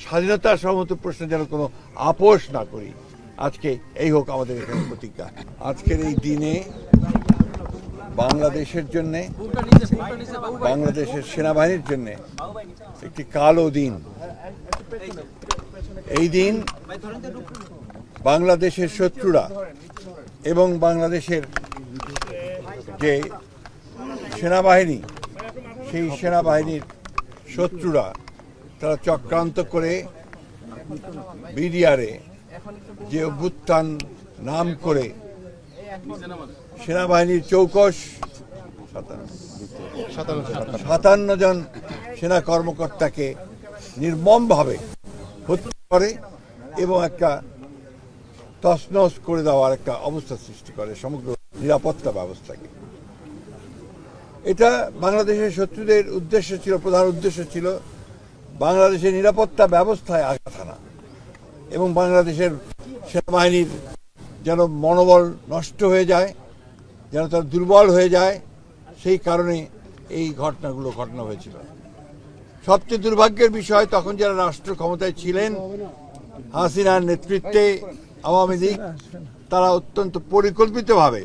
স্বাধীনতা সমস্ত প্রশ্নে যেন কোনো আপোষ না করি। আজকে এই হোক আমাদের এখানে প্রতিজ্ঞা। আজকের এই দিনে বাংলাদেশের জন্য, বাংলাদেশের সেনাবাহিনীর জন্য একটি কালো দিন। এই দিন বাংলাদেশের শত্রুরা এবং বাংলাদেশের যে সেনাবাহিনী, সেই সেনাবাহিনীর শত্রুরা তারা চক্রান্ত করে বিডিআরে যে অভ্যুত্থান নাম করে সেনাবাহিনীর চৌকস 57 জন সেনা কর্মকর্তাকে নির্মমভাবে হত্যা করে এবং একটা তছনছ করে দেওয়ার একটা অবস্থা সৃষ্টি করে সমগ্র নিরাপত্তা ব্যবস্থাকে। এটা বাংলাদেশের শত্রুদের উদ্দেশ্য ছিল, প্রধান উদ্দেশ্য ছিল বাংলাদেশের নিরাপত্তা ব্যবস্থায় আঘাত আনা এবং বাংলাদেশের সেনাবাহিনীর যেন মনোবল নষ্ট হয়ে যায়, যেন তারা দুর্বল হয়ে যায়। সেই কারণে এই ঘটনা হয়েছিল। সবচেয়ে দুর্ভাগ্যের বিষয়, তখন যারা রাষ্ট্র ক্ষমতায় ছিলেন, হাসিনার নেতৃত্বে আওয়ামী লীগ, তারা অত্যন্ত পরিকল্পিতভাবে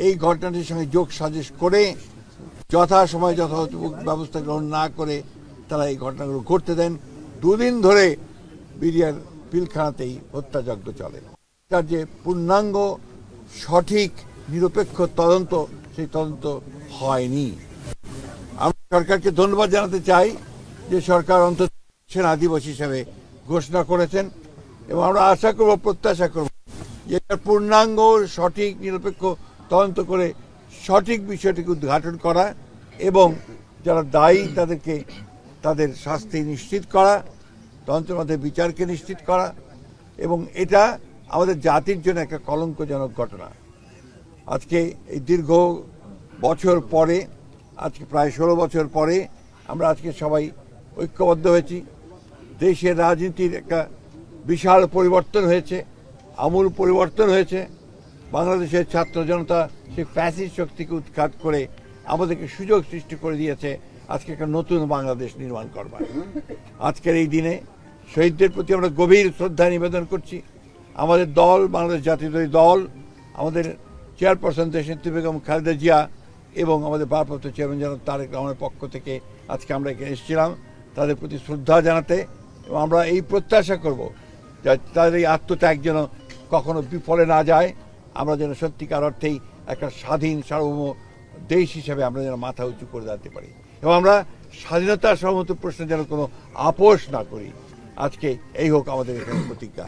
এই ঘটনাটির সঙ্গে যোগ সাজেশ করে যথাসময়ে যথাযথ ব্যবস্থা গ্রহণ না করে তারা এই ঘটনাগুলো ঘটতে দেন। 2 দিন ধরে বিডিআর পিলখানাতেই হত্যাযজ্ঞ চলে। তার যে পূর্ণাঙ্গ সঠিক নিরপেক্ষ তদন্ত, সেই তদন্ত হয়নি। আমরা সরকারকে ধন্যবাদ জানাতে চাই যে সরকার অন্তত সেনা দিবস হিসেবে ঘোষণা করেছেন এবং আমরা আশা করব, প্রত্যাশা করব যে এটার পূর্ণাঙ্গ সঠিক নিরপেক্ষ তদন্ত করে সঠিক বিষয়টিকে উদ্ঘাটন করা এবং যারা দায়ী তাদেরকে তাদের শাস্তি নিশ্চিত করা, তদন্তের মধ্যে বিচারকে নিশ্চিত করা। এবং এটা আমাদের জাতির জন্য একটা কলঙ্কজনক ঘটনা। আজকে এই দীর্ঘ বছর পরে, আজকে প্রায় 16 বছর পরে আমরা আজকে সবাই ঐক্যবদ্ধ হয়েছি। দেশের রাজনীতির একটা বিশাল পরিবর্তন হয়েছে, আমূল পরিবর্তন হয়েছে। বাংলাদেশের ছাত্র জনতা সেই ফ্যাসিস্ট শক্তিকে উৎখাত করে আমাদেরকে সুযোগ সৃষ্টি করে দিয়েছে আজকে একটা নতুন বাংলাদেশ নির্মাণ করবার। আজকের এই দিনে শহীদদের প্রতি আমরা গভীর শ্রদ্ধা নিবেদন করছি। আমাদের দল, বাংলাদেশ জাতীয়তাবাদী দল, আমাদের চেয়ারপারসন দেশনেত্রী বেগম খালেদা জিয়া এবং আমাদের ভারপ্রাপ্ত চেয়ারম্যান জনাব তারেক রহমানের পক্ষ থেকে আজকে আমরা এখানে এসেছিলাম তাদের প্রতি শ্রদ্ধা জানাতে। এবং আমরা এই প্রত্যাশা করব যে তাদের এই আত্মত্যাগ যেন কখনো বিফলে না যায়। আমরা যেন সত্যিকার অর্থেই একটা স্বাধীন সার্বভৌম দেশ হিসেবে আমরা যেন মাথা উঁচু করে দাঁড়াতে পারি এবং আমরা স্বাধীনতা সমস্ত প্রশ্নে যেন কোনো আপোষ না করি। আজকে এই হোক আমাদের এখানে প্রতিজ্ঞা।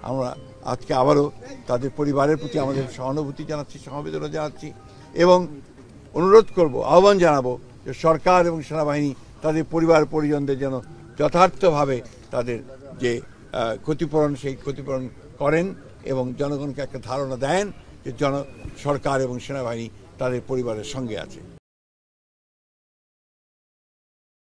আমরা আজকে আবারও তাদের পরিবারের প্রতি আমাদের সহানুভূতি জানাচ্ছি, সমবেদনা জানাচ্ছি এবং অনুরোধ করব, আহ্বান জানাবো যে সরকার এবং সেনাবাহিনী তাদের পরিবার পরিজনদের যেন যথার্থভাবে তাদের যে ক্ষতিপূরণ, সেই ক্ষতিপূরণ করেন এবং জনগণকে একটা ধারণা দেন যে সরকার এবং সেনাবাহিনী তাদের পরিবারের সঙ্গে আছে।